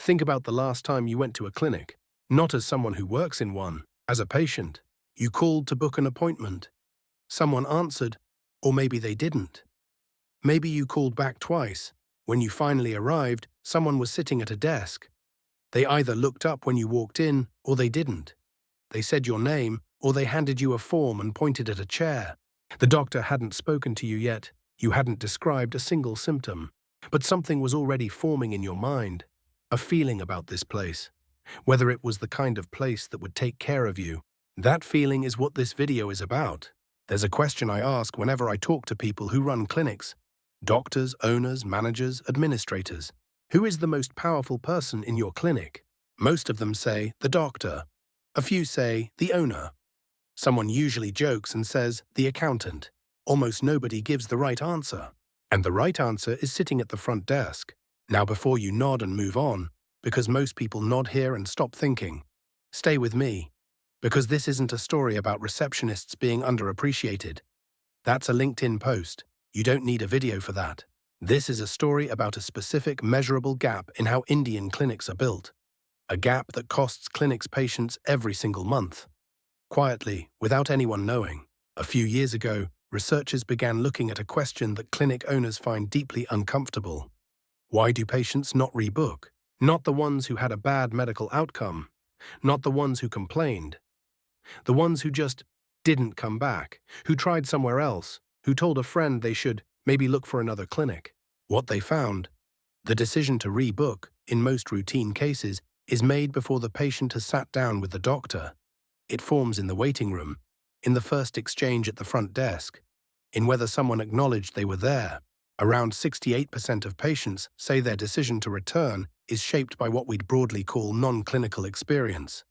Think about the last time you went to a clinic, not as someone who works in one, as a patient. You called to book an appointment. Someone answered, or maybe they didn't. Maybe you called back twice. When you finally arrived, someone was sitting at a desk. They either looked up when you walked in, or they didn't. They said your name, or they handed you a form and pointed at a chair. The doctor hadn't spoken to you yet. You hadn't described a single symptom. But something was already forming in your mind. A feeling about this place. Whether it was the kind of place that would take care of you. That feeling is what this video is about. There's a question I ask whenever I talk to people who run clinics. Doctors, owners, managers, administrators. Who is the most powerful person in your clinic? Most of them say the doctor. A few say the owner. Someone usually jokes and says the accountant. Almost nobody gives the right answer. And the right answer is sitting at the front desk. Now before you nod and move on, because most people nod here and stop thinking, stay with me. Because this isn't a story about receptionists being underappreciated. That's a LinkedIn post. You don't need a video for that. This is a story about a specific measurable gap in how Indian clinics are built. A gap that costs clinics patients every single month. Quietly, without anyone knowing. A few years ago, researchers began looking at a question that clinic owners find deeply uncomfortable. Why do patients not rebook? Not the ones who had a bad medical outcome. Not the ones who complained. The ones who just didn't come back, who tried somewhere else, who told a friend they should maybe look for another clinic. What they found? The decision to rebook, in most routine cases, is made before the patient has sat down with the doctor. It forms in the waiting room, in the first exchange at the front desk, in whether someone acknowledged they were there. Around 68% of patients say their decision to return is shaped by what we'd broadly call non-clinical experience.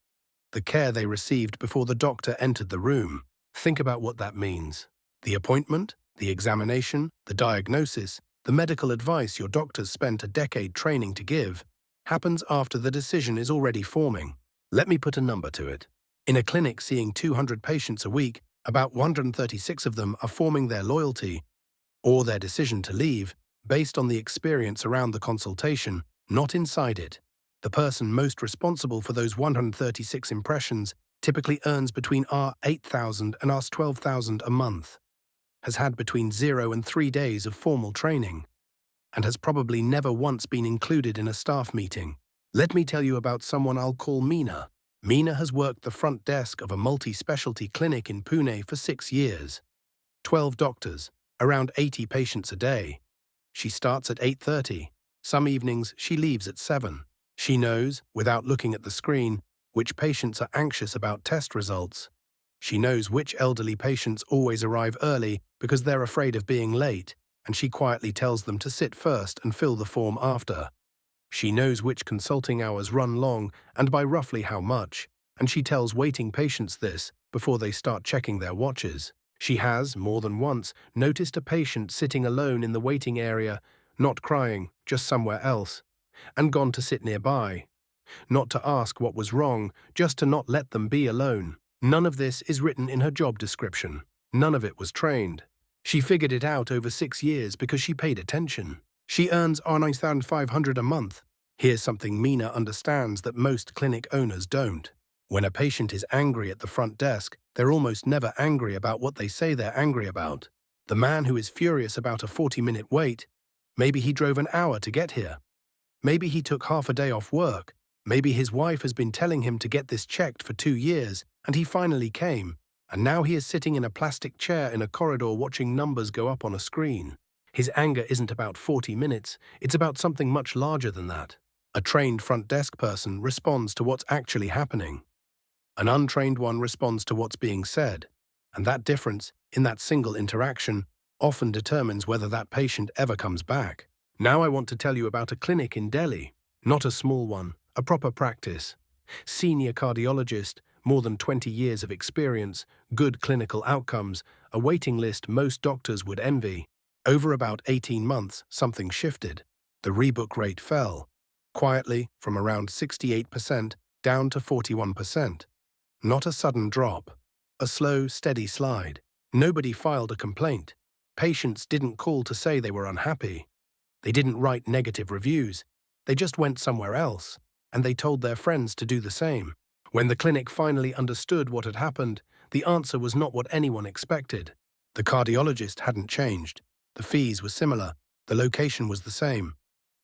The care they received before the doctor entered the room. Think about what that means. The appointment, the examination, the diagnosis, the medical advice your doctors spent a decade training to give, happens after the decision is already forming. Let me put a number to it. In a clinic seeing 200 patients a week, about 136 of them are forming their loyalty or their decision to leave based on the experience around the consultation, not inside it. The person most responsible for those 136 impressions typically earns between R8,000 and R12,000 a month, has had between 0 and 3 days of formal training, and has probably never once been included in a staff meeting. Let me tell you about someone I'll call Meena. Meena has worked the front desk of a multi-specialty clinic in Pune for 6 years. 12 doctors, around 80 patients a day. She starts at 8:30. Some evenings she leaves at 7. She knows, without looking at the screen, which patients are anxious about test results. She knows which elderly patients always arrive early because they're afraid of being late, and she quietly tells them to sit first and fill the form after. She knows which consulting hours run long and by roughly how much, and she tells waiting patients this before they start checking their watches. She has, more than once, noticed a patient sitting alone in the waiting area, not crying, just somewhere else, and gone to sit nearby. Not to ask what was wrong, just to not let them be alone. None of this is written in her job description. None of it was trained. She figured it out over 6 years because she paid attention. She earns R9,500 a month. Here's something Meena understands that most clinic owners don't. When a patient is angry at the front desk, they're almost never angry about what they say they're angry about. The man who is furious about a 40-minute wait, maybe he drove an hour to get here. Maybe he took half a day off work. Maybe his wife has been telling him to get this checked for 2 years, and he finally came, and now he is sitting in a plastic chair in a corridor watching numbers go up on a screen. His anger isn't about 40 minutes, it's about something much larger than that. A trained front desk person responds to what's actually happening. An untrained one responds to what's being said, and that difference, in that single interaction, often determines whether that patient ever comes back. Now I want to tell you about a clinic in Delhi, not a small one, a proper practice. Senior cardiologist, more than 20 years of experience, good clinical outcomes, a waiting list most doctors would envy. Over about 18 months, something shifted. The rebook rate fell, quietly from around 68% down to 41%. Not a sudden drop, a slow, steady slide. Nobody filed a complaint. Patients didn't call to say they were unhappy. They didn't write negative reviews. They just went somewhere else. and they told their friends to do the same. When the clinic finally understood what had happened, the answer was not what anyone expected. The cardiologist hadn't changed. The fees were similar. The location was the same.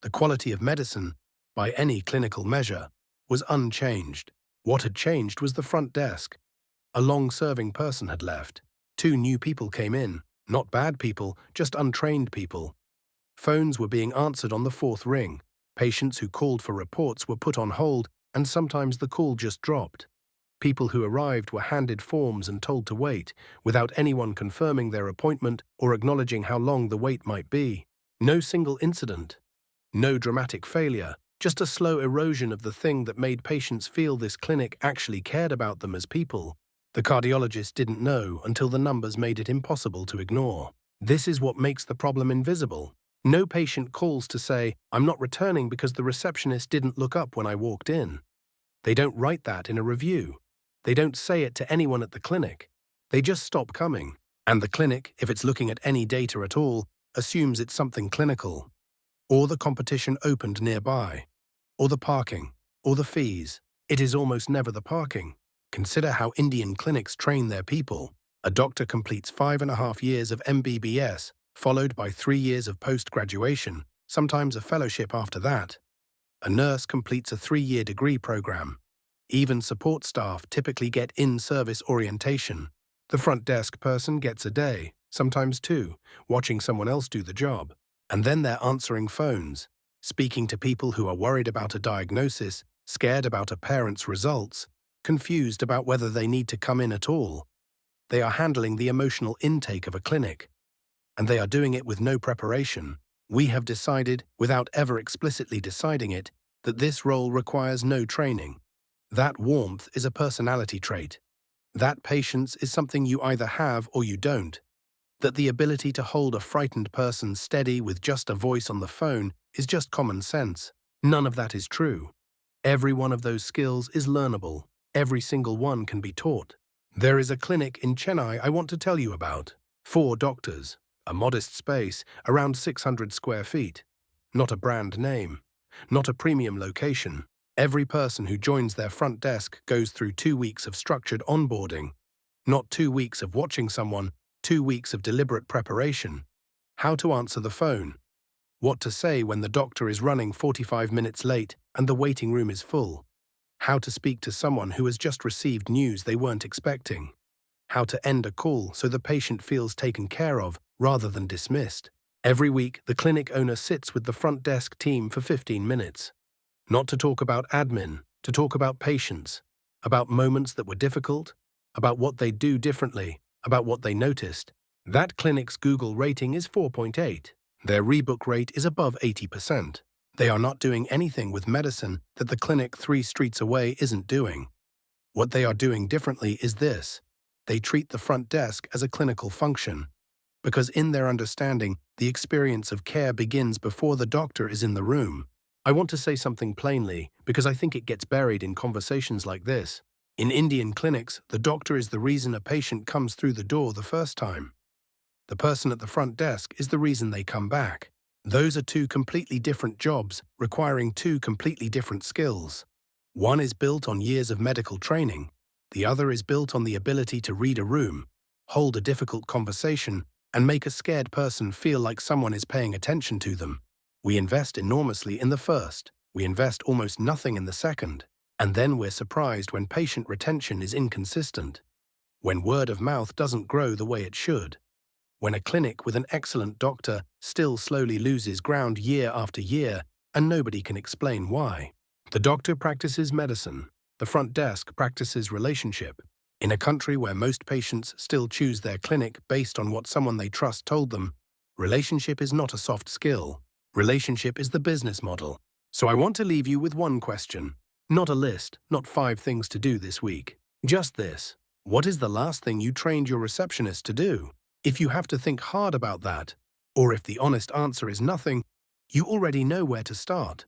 The quality of medicine, by any clinical measure, was unchanged. What had changed was the front desk. A long-serving person had left. 2 new people came in. Not bad people, just untrained people. Phones were being answered on the 4th ring. Patients who called for reports were put on hold, and sometimes the call just dropped. People who arrived were handed forms and told to wait, without anyone confirming their appointment or acknowledging how long the wait might be. No single incident. No dramatic failure, just a slow erosion of the thing that made patients feel this clinic actually cared about them as people. The cardiologist didn't know until the numbers made it impossible to ignore. This is what makes the problem invisible. No patient calls to say, "I'm not returning because the receptionist didn't look up when I walked in." They don't write that in a review. They don't say it to anyone at the clinic. They just stop coming. And the clinic, if it's looking at any data at all, assumes it's something clinical. Or the competition opened nearby. Or the parking. Or the fees. It is almost never the parking. Consider how Indian clinics train their people. A doctor completes 5.5 years of MBBS, followed by 3 years of post-graduation, sometimes a fellowship after that. A nurse completes a 3-year degree program. Even support staff typically get in-service orientation. The front desk person gets a day, sometimes 2, watching someone else do the job. And then they're answering phones, speaking to people who are worried about a diagnosis, scared about a parent's results, confused about whether they need to come in at all. They are handling the emotional intake of a clinic. And they are doing it with no preparation. We have decided, without ever explicitly deciding it, that this role requires no training. That warmth is a personality trait. That patience is something you either have or you don't. That the ability to hold a frightened person steady with just a voice on the phone is just common sense. None of that is true. Every one of those skills is learnable. Every single one can be taught. There is a clinic in Chennai I want to tell you about. 4 doctors. A modest space, around 600 square feet. Not a brand name. Not a premium location. Every person who joins their front desk goes through 2 weeks of structured onboarding. Not 2 weeks of watching someone, 2 weeks of deliberate preparation. How to answer the phone. What to say when the doctor is running 45 minutes late and the waiting room is full. How to speak to someone who has just received news they weren't expecting. How to end a call so the patient feels taken care of rather than dismissed. Every week, the clinic owner sits with the front desk team for 15 minutes. Not to talk about admin, to talk about patients, about moments that were difficult, about what they do differently, about what they noticed. That clinic's Google rating is 4.8. Their rebook rate is above 80%. They are not doing anything with medicine that the clinic 3 streets away isn't doing. What they are doing differently is this. They treat the front desk as a clinical function. Because in their understanding, the experience of care begins before the doctor is in the room. I want to say something plainly because I think it gets buried in conversations like this. In Indian clinics, the doctor is the reason a patient comes through the door the first time. The person at the front desk is the reason they come back. Those are 2 completely different jobs requiring 2 completely different skills. One is built on years of medical training. The other is built on the ability to read a room, hold a difficult conversation, and make a scared person feel like someone is paying attention to them. We invest enormously in the first. We invest almost nothing in the second. And then we're surprised when patient retention is inconsistent. When word of mouth doesn't grow the way it should. When a clinic with an excellent doctor still slowly loses ground year after year and nobody can explain why. The doctor practices medicine. The front desk practices relationship. In a country where most patients still choose their clinic based on what someone they trust told them, relationship is not a soft skill. Relationship is the business model. So I want to leave you with one question. Not a list, not 5 things to do this week. Just this. What is the last thing you trained your receptionist to do? If you have to think hard about that, or if the honest answer is nothing, you already know where to start.